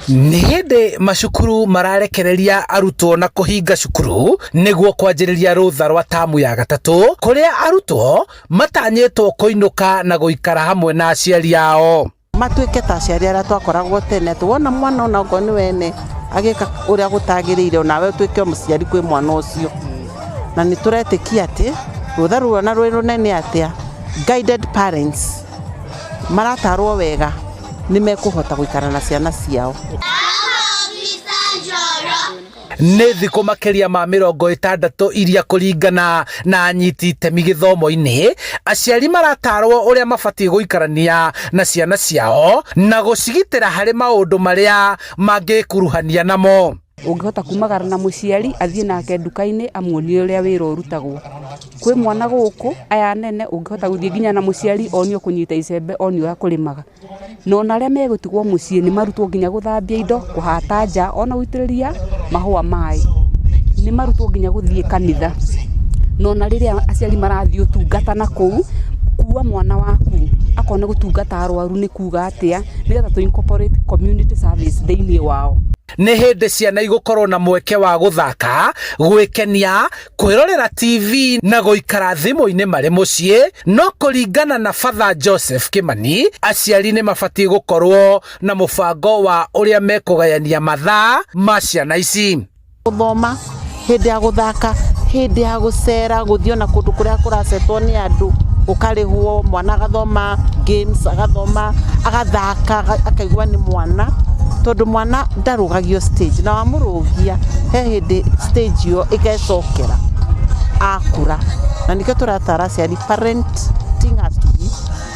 Nĩ hĩndĩ macukuru mararekereria arutwo na kũhinga cukuru nĩguo kwanjĩrĩria rũtha rwa tamu ya gatatũ, kũrĩa arutwo matanyĩtwo kũinũka na gũikara hamwe na aciari ao. Matuĩke ta aciari arĩa twakoragwo tene, tuona mwana ona ngo nĩ wene agĩka ũrĩa gũtagĩrĩire, nawe ũtuĩke mũciari kwĩ mwana ũcio. Na nĩ tũretĩkia atĩ rũtha rũrona rwĩ rũnene atĩa, guided parents maratarwo wega nĩ mekũhota gũikara na ciana ciao. Nĩ thikũ makĩria ma 60 iria kũringana na anyiti itemi gĩthomo-inĩ, aciari maratarwo ũrĩa mabatiĩ gũikarania na ciana ciao na gũcigitĩra harĩ maũndũ marĩa mangĩkuruhania namo. Ũngĩhota kumagara na mũciari athiĩ nake nduka-inĩ amuonie ũrĩa wĩra ũrutagwo. Kwĩ mwana gũkũ aya nene ũngĩhota gũthiĩ nginya na mũciari onio kũnyita icembe, onio ũrĩa kũrĩmaga. No arĩa megũtigwo mũciĩ nĩ marutwo nginya gũthambia indo, kũhata nja, ona gũitĩrĩria mahũa maĩ. Nĩ marutwo nginya gũthiĩ kanitha. No rĩrĩa aciari marathiĩ ũtungata na kũu, kuua mwana waku akona gũtungata arwaru nĩ kuuga atĩa, nĩgetha to incorporate community service thĩinĩ wao. Nĩ hĩndĩ ciana igũkorwo na mweke wa gũthaka, gwĩkenia, kwĩrorera TV na gũikara thimũ-inĩ marĩ mũciĩ, no kũringana na Father Joseph Kimani, aciari nĩ mabatiĩ gũkorwo na mũbango wa ũrĩa mekũgayania mathaa ma ciana ici. Gũthoma, hĩndĩ ya gũthaka, hĩndĩ ya gũcera, gũthiĩ na kũndũ kũrĩa kũracetwo nĩ andũ, ũkarĩhwo, mwana agathoma games, agathoma, agathaka, akaigua nĩ mwana. Tondũ mwana ndarũgagio stage, na wamũrũgia he hĩndĩ stage ĩyo ĩgecokera akũra. Na nĩkĩo tũratara aciari, parenting has to be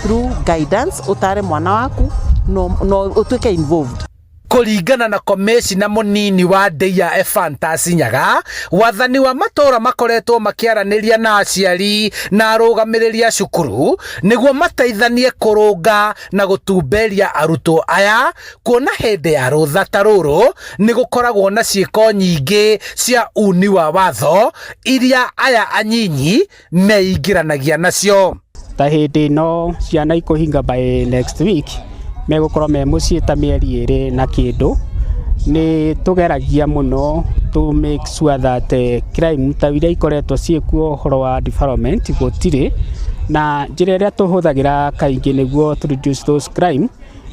through guidance, ũtare mwana waku no ũtuĩke involved. Kũringana na komĩcina mũnini wa Ndeia Ephantus Nyaga, wathani wa matũũra makoretwo makĩaranĩria na aciari na arũgamĩrĩri cukuru nĩguo mateithanie kũrũnga na gũtumberia arutwo aya, kuona hĩndĩ ya rũtha ta rũrũ nĩ gũkoragwo na ciĩko nyingĩ cia uni wa watho iria aya anyinyi meingĩranagia nacio. Ta hĩndĩ ĩno ciana ikũhinga by next week megũkorwo me mũciĩ ta mĩeri 2 na kĩndũ. Nĩ tũgeragia mũno to make sure that crime ta iria ikoretwo ciĩkuo ũhoro wa development gũtirĩ, na njĩra ĩrĩa tũhũthagĩra kaingĩ nĩguo to reduce those crime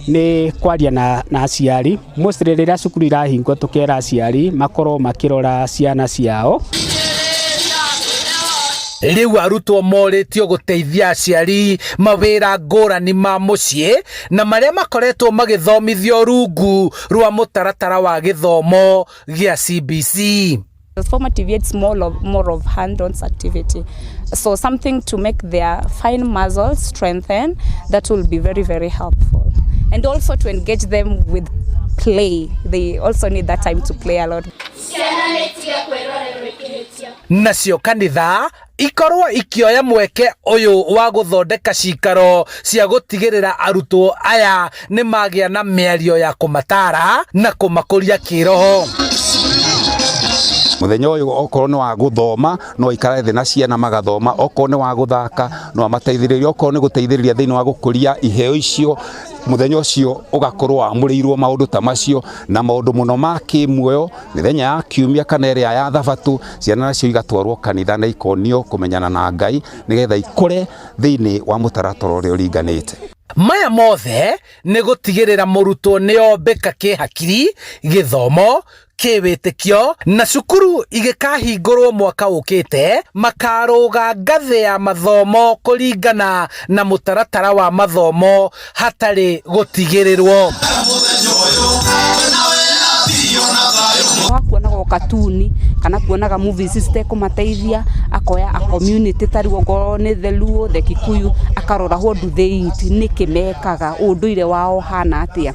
nĩ kwaria na aciari. Mostly rĩrĩa cukuru irahingwo tũkera aciari makorwo makĩrora ciana ciao. Rĩu arutwo morĩtio gũteithia aciari mawĩra ngũrani ma mũciĩ na marĩa makoretwo magĩthomithio rungu rwa mũtaratara wa gĩthomo gĩa CBC. Formative it's more of hand-on activity. So something to make their fine muscles strengthen, that will be very, very helpful. And also to engage them with play. They also need that time to play a lot. Nacio kanitha ikorwo ikioya mweke ũyũ wa gũthondeka cikaro cia gũtigĩrĩra arutwo aya nĩ magĩa na mĩario ya kũmatara na kũmakũria kĩroho. Mũthenya ũyũ okorwo nĩ wa gũthoma no ikara thĩ na ciana magathoma, okorwo nĩ wa gũthaka no amateithĩrĩrie, okorwo nĩ gũteithĩrĩria thĩinĩ wa gũkũria iheo icio, mũthenya ũcio ũgakorwo amũrĩirwo maũndũ ta macio na maũndũ mũno ma kĩmuoyo. Mĩthenya ya kiumia kana ĩrĩa ya thabatũ, ciana nacio igatwarwo kanitha na ikonio kũmenyana na Ngai nĩgetha ikũre thĩinĩ wa mũtaratara ũrĩa ũringanĩte. Maya mothe nĩ gũtigĩrĩra mũrutwo nĩombĩka kĩhakiri, gĩthomo, kĩwĩtĩkio na cukuru igĩkahingũrwo mwaka ũkĩte makarũga ngathĩ ya mathomo kũringana na mũtaratara wa mathomo hatarĩ gũtigĩrĩrwo. Kuonaga katuni kana kuonaga movies citekũmateithia, akoya a community tari wongoro nĩ the Luo, the Kikuyu, akarora what do they eat, nĩkĩ mekaga, ũndũire wao hana atĩa,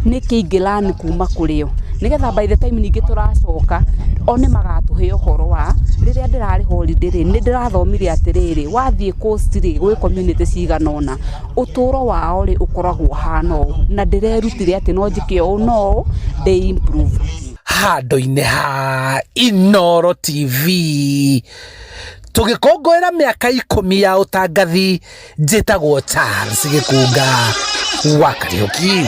nĩkĩ ingĩlani kuma kũrĩo, nĩgetha by the time ningĩ tũracoka one magatũhe ũhoro wa rĩrĩa ndĩrarĩ holiday nĩ ndĩrathomire atĩrĩrĩ, wathiĩ coast rĩ gwĩ community cigana ũna, ũtũũro wao rĩ ũkoragwo hana ũũ, na ndĩrerutire atĩ no njĩke ũũ no they improve. Handũ-inĩ ha Inooro TV tũgĩkũngũĩra mĩaka 10 ya ũtangathi, njĩtagwo Charles Gĩkunga wa Kariũki.